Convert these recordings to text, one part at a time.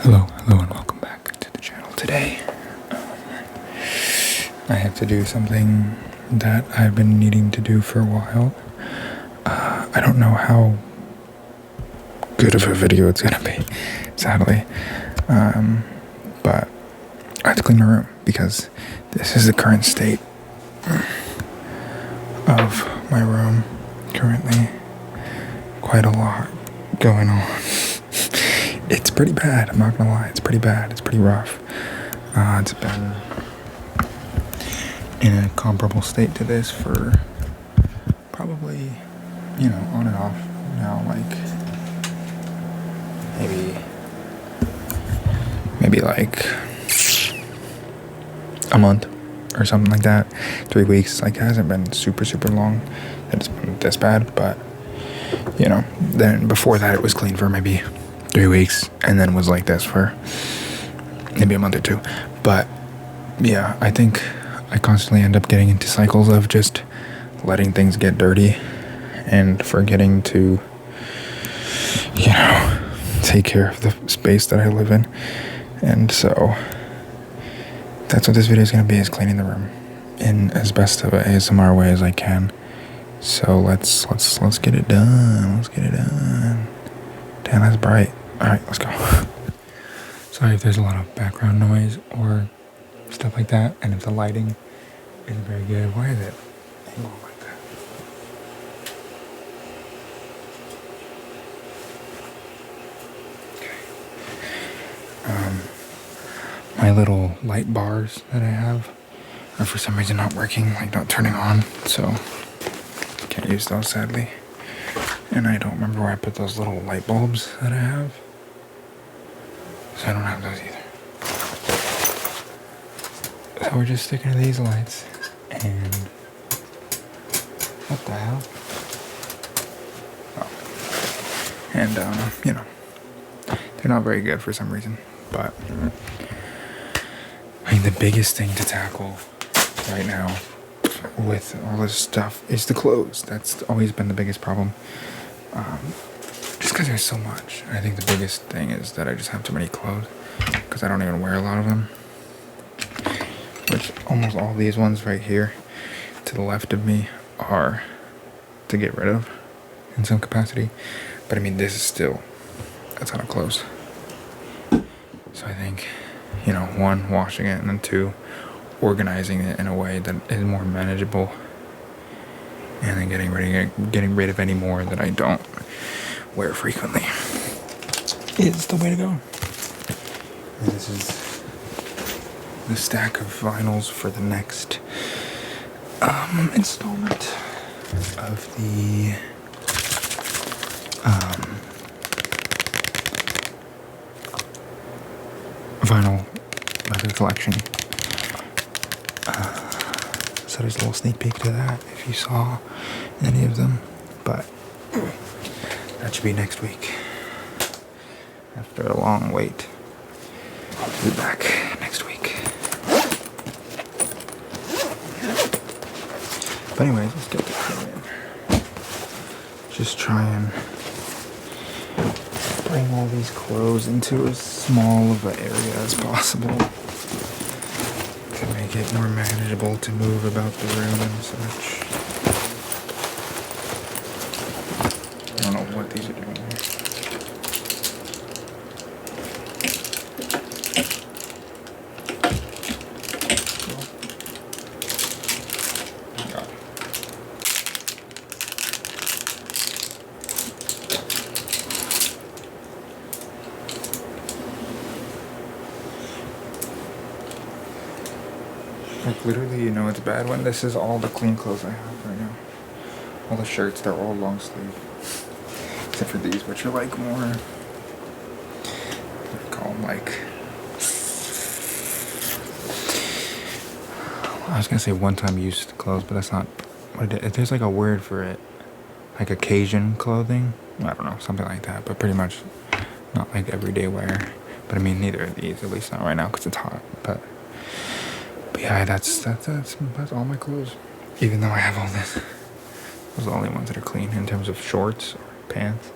Hello and welcome back to the channel. Today, I have to do something that I've been needing to do for a while. I don't know how good of a video it's gonna be, sadly, but I have to clean my room because this is the current state of my room currently. Quite a lot going on. It's pretty bad, I'm not gonna lie, it's pretty bad, it's pretty rough. It's been in a comparable state to this for probably, on and off now, like, maybe like a month or something like that. 3 weeks, like, it hasn't been super long that it's been this bad, but, then before that it was clean for maybe 3 weeks, and then was like this for maybe a month or two. But yeah, I think I constantly end up getting into cycles of just letting things get dirty and forgetting to, take care of the space that I live in. And so that's what this video is going to be, is cleaning the room in as best of an ASMR way as I can. So let's get it done. Let's get it done. Damn, that's bright. Alright, let's go. Sorry if there's a lot of background noise or stuff like that, and if the lighting isn't very good. Why is it angled like that? Okay. My little light bars that I have are for some reason not working, like not turning on, so can't use those, sadly. And I don't remember where I put those little light bulbs that I have, so I don't have those either. So we're just sticking to these lights, and what the hell? Oh. And they're not very good for some reason, but I mean, the biggest thing to tackle right now with all this stuff is the clothes. That's always been the biggest problem. Just because there's so much. I think the biggest thing is that I just have too many clothes because I don't even wear a lot of them. Which almost all these ones right here to the left of me are to get rid of in some capacity. But I mean, this is still a ton of clothes. So I think, one, washing it, and then two, organizing it in a way that is more manageable, and then getting rid of any more that I don't wear frequently is the way to go. And this is the stack of vinyls for the next installment of the vinyl leather collection. So there's a little sneak peek to that if you saw any of them, but that should be next week. After a long wait, I'll be back next week. But anyways, let's get this thing in. Just try and bring all these clothes into as small of an area as possible to make it more manageable to move about the room and such. I don't know what these are doing here. Like, literally, it's bad when this is all the clean clothes I have right now. All the shirts, they're all long sleeve. Except for these, which are like more, what do you call them, like, I was gonna say one-time use clothes, but that's not what it is. There's like a word for it. Like occasion clothing? I don't know, something like that, but pretty much not like everyday wear. But I mean, neither of these, at least not right now, because it's hot, but yeah, that's all my clothes. Even though I have all this, those are the only ones that are clean in terms of shorts or pants.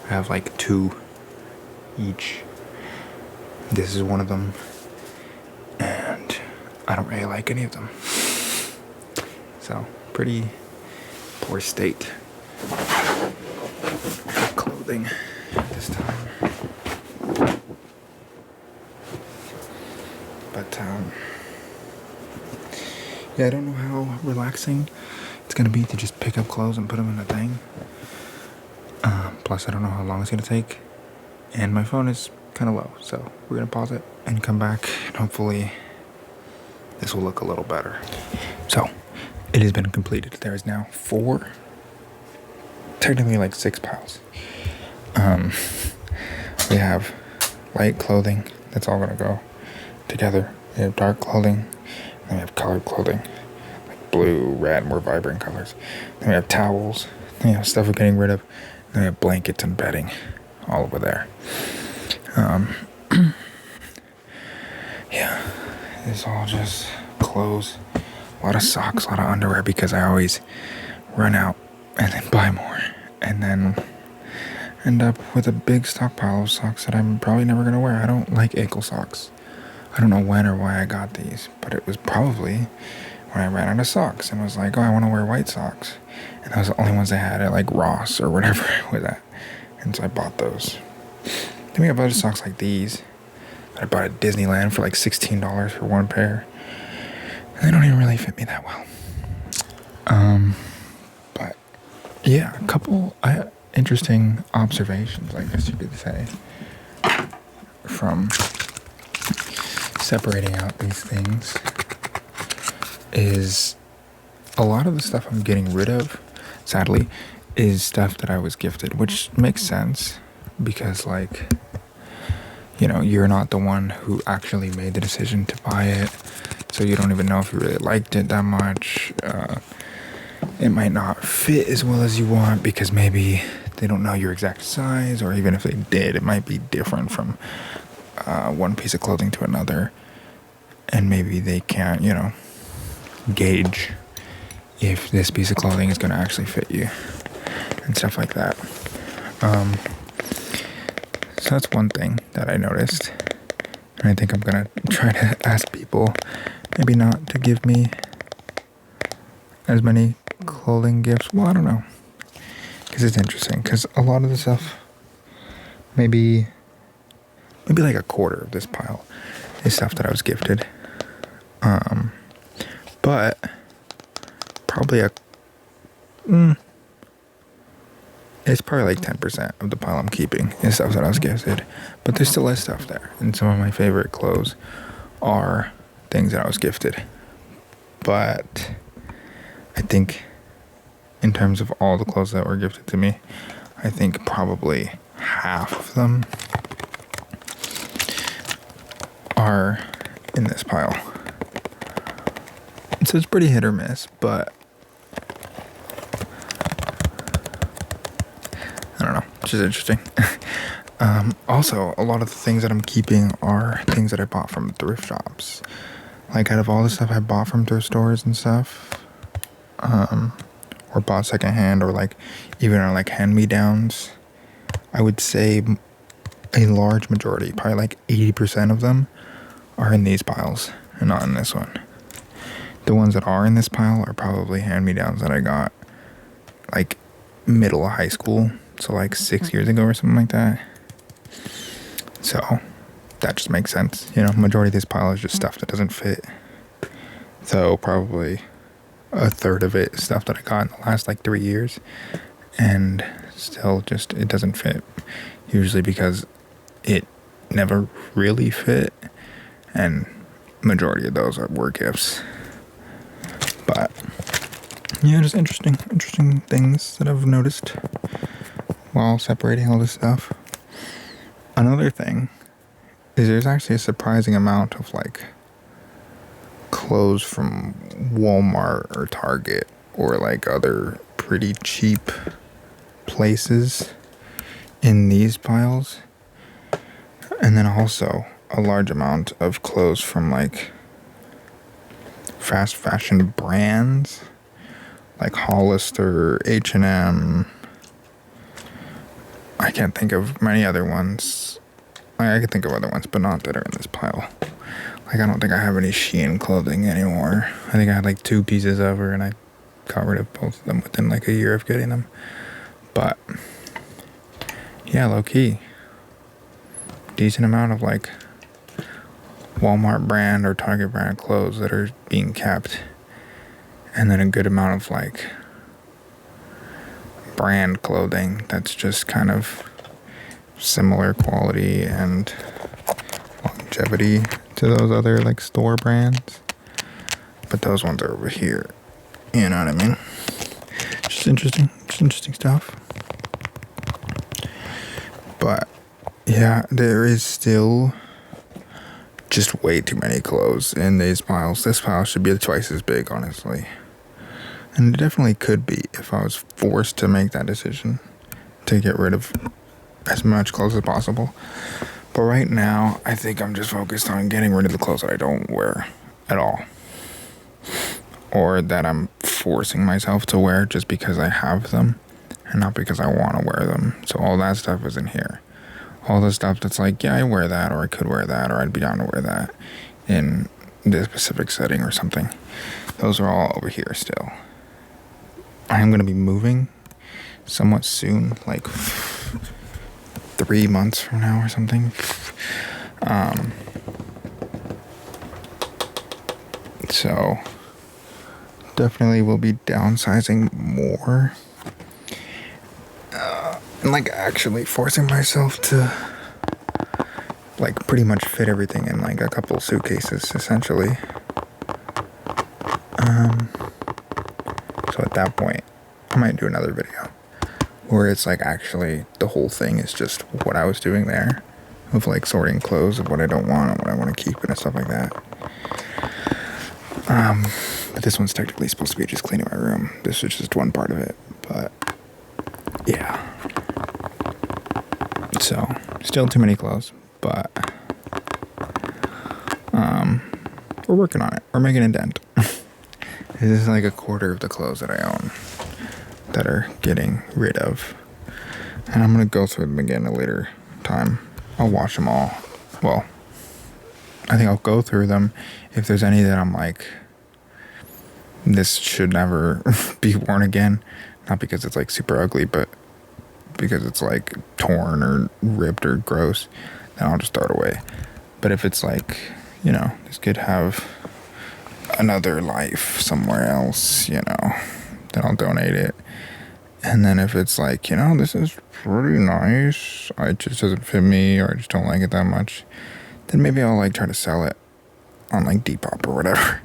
I have like 2 each This is one of them, and I don't really like any of them. So, pretty poor state of clothing at this time. But, yeah, I don't know how relaxing it's gonna be to just pick up clothes and put them in the thing. Plus, I don't know how long it's gonna take. And my phone is kind of low, so we're gonna pause it and come back, and hopefully this will look a little better. So, it has been completed. There is now 4, technically like 6 piles. We have light clothing, that's all gonna go together. We have dark clothing, and we have colored clothing, like blue, red, more vibrant colors. Then we have towels, then we have stuff we're getting rid of, then we have blankets and bedding all over there. Yeah, it's all just clothes, a lot of socks, a lot of underwear, because I always run out and then buy more, and then end up with a big stockpile of socks that I'm probably never gonna wear. I don't like ankle socks. I don't know when or why I got these, but it was probably when I ran out of socks and was like, oh, I want to wear white socks, and those were the only ones they had at like Ross or whatever it was at, and so I bought those. Then we have other socks like these that I bought at Disneyland for like $16 for one pair, and they don't even really fit me that well. But yeah, a couple interesting observations, I guess you could say, from separating out these things is a lot of the stuff I'm getting rid of, sadly, is stuff that I was gifted, which makes sense because, like, you know, you're not the one who actually made the decision to buy it, so you don't even know if you really liked it that much. It might not fit as well as you want because maybe they don't know your exact size, or even if they did, it might be different from one piece of clothing to another, and maybe they can't, you know, gauge if this piece of clothing is going to actually fit you and stuff like that. So that's one thing that I noticed, and I think I'm going to try to ask people maybe not to give me as many clothing gifts. Well, I don't know, because it's interesting, because a lot of the stuff, maybe like a quarter of this pile is stuff that I was gifted. But probably it's probably like 10% of the pile I'm keeping is stuff that I was gifted. But there's still less stuff there. And some of my favorite clothes are things that I was gifted. But I think in terms of all the clothes that were gifted to me, I think probably half of them are in this pile. So it's pretty hit or miss, but I don't know, it's just interesting. Also, a lot of the things that I'm keeping are things that I bought from thrift shops. Like, out of all the stuff I bought from thrift stores and stuff, or bought secondhand, or like even are like hand-me-downs, I would say a large majority, probably like 80% of them, are in these piles and not in this one. The ones that are in this pile are probably hand-me-downs that I got like middle of high school, so like 6 years ago or something like that. So that just makes sense, you know. Majority of this pile is just stuff that doesn't fit. So probably a third of it is stuff that I got in the last like 3 years, and still just it doesn't fit, usually because it never really fit, and majority of those were gifts. But yeah, just interesting things that I've noticed while separating all this stuff. Another thing is there's actually a surprising amount of like clothes from Walmart or Target or like other pretty cheap places in these piles, and then also a large amount of clothes from like fast fashion brands like Hollister, H&M. I can't think of many other ones. I could think of other ones, but not that are in this pile. Like, I don't think I have any Shein clothing anymore. I think I had like 2 pieces of her, and I got rid of both of them within like a year of getting them. But yeah, low key, decent amount of like Walmart brand or Target brand clothes that are being kept, and then a good amount of like brand clothing that's just kind of similar quality and longevity to those other like store brands, but those ones are over here, you know what I mean? Just interesting stuff. But yeah, there is still just way too many clothes in these piles. This pile should be twice as big, honestly, and it definitely could be if I was forced to make that decision to get rid of as much clothes as possible. But right now, I think I'm just focused on getting rid of the clothes that I don't wear at all, or that I'm forcing myself to wear just because I have them and not because I want to wear them. So all that stuff is in here. All the stuff that's like, yeah, I wear that, or I could wear that, or I'd be down to wear that in this specific setting or something. Those are all over here still. I'm going to be moving somewhat soon, like 3 months from now or something. So definitely will be downsizing more, and like actually forcing myself to like pretty much fit everything in like a couple suitcases essentially. So at that point I might do another video where it's like actually the whole thing is just what I was doing there, of like sorting clothes of what I don't want and what I want to keep and stuff like that. But this one's technically supposed to be just cleaning my room. This is just one part of it, but yeah. So still too many clothes, but we're working on it. We're making a dent. This is like a quarter of the clothes that I own that are getting rid of, and I'm gonna go through them again a later time. I'll wash them all. Well, I think I'll go through them if there's any that I'm like, this should never be worn again. Not because it's like super ugly, but because it's like torn or ripped or gross, then I'll just throw it away. But if it's like, you know, this could have another life somewhere else, you know, then I'll donate it. And then if it's like, you know, this is pretty nice, it just doesn't fit me, or I just don't like it that much, then maybe I'll like try to sell it on like Depop or whatever.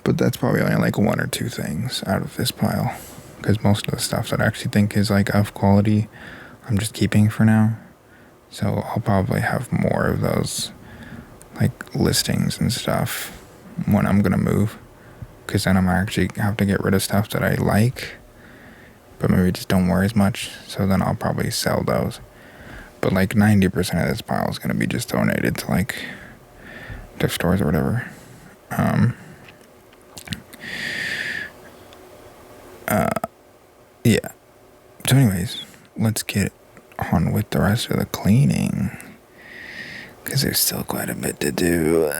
But that's probably only like 1 or 2 things out of this pile, because most of the stuff that I actually think is like of quality, I'm just keeping for now. So I'll probably have more of those like listings and stuff when I'm gonna move, because then I'm actually have to get rid of stuff that I like but maybe just don't wear as much, so then I'll probably sell those. But like 90% of this pile is gonna be just donated to like thrift stores or whatever. Yeah. So anyways, let's get on with the rest of the cleaning, because there's still quite a bit to do.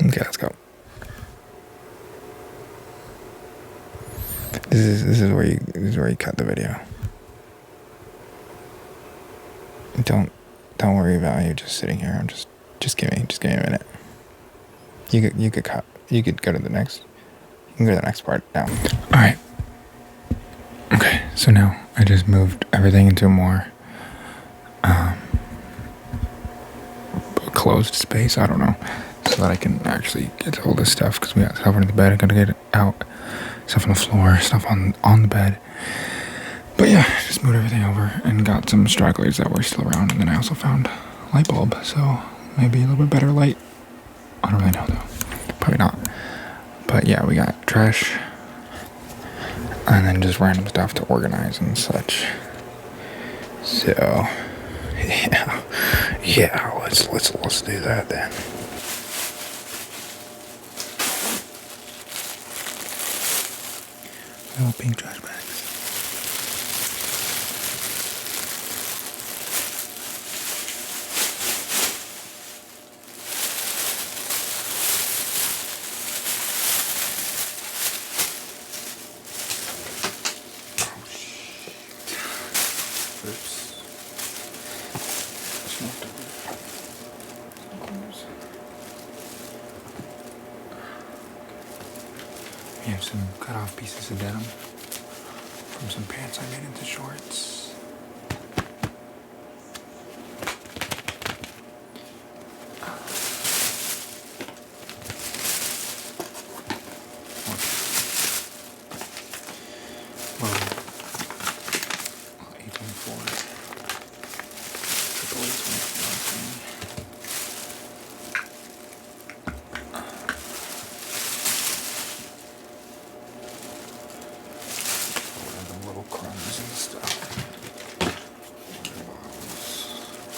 Okay, let's go. This is where you cut the video. Don't worry about you just sitting here. Just give me a minute. You could cut. You could go to the next. You can go to the next part now. All right. Okay. So now I just moved everything into a more closed space. I don't know, so that I can actually get to all this stuff, because we got stuff under the bed. I gotta get it out. Stuff on the floor, stuff on the bed. But yeah, just moved everything over and got some stragglers that were still around, and then I also found a light bulb, so maybe a little bit better light. I don't really know though. Probably not. But yeah, we got trash and then just random stuff to organize and such. So yeah, let's do that then. Little pink trash bags. strips. We have some cut off pieces of denim from some pants I made into shorts. Crumbs and stuff.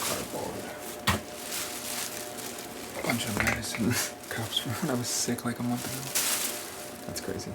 Cardboard. A bunch of medicine cups from when I was sick like a month ago. That's crazy.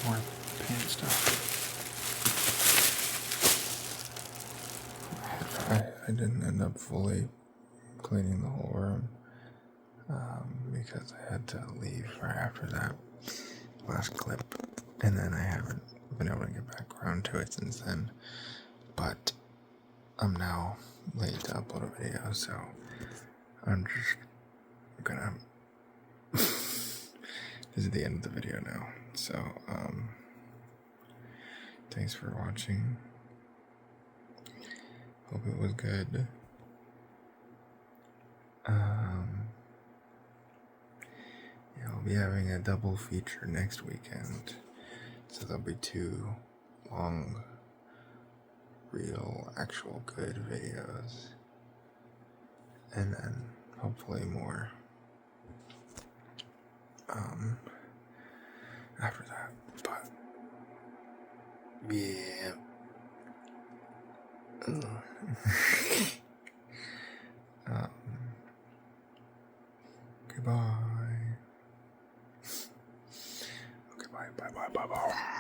More paint stuff. I didn't end up fully cleaning the whole room because I had to leave right after that last clip, and then I haven't been able to get back around to it since then. But I'm now late to upload a video, so I'm just gonna this is the end of the video now. So thanks for watching. Hope it was good. Yeah, I'll be having a double feature next weekend, so there'll be 2 long, real, actual good videos, and then hopefully more after that. But yeah. Goodbye. Okay, bye.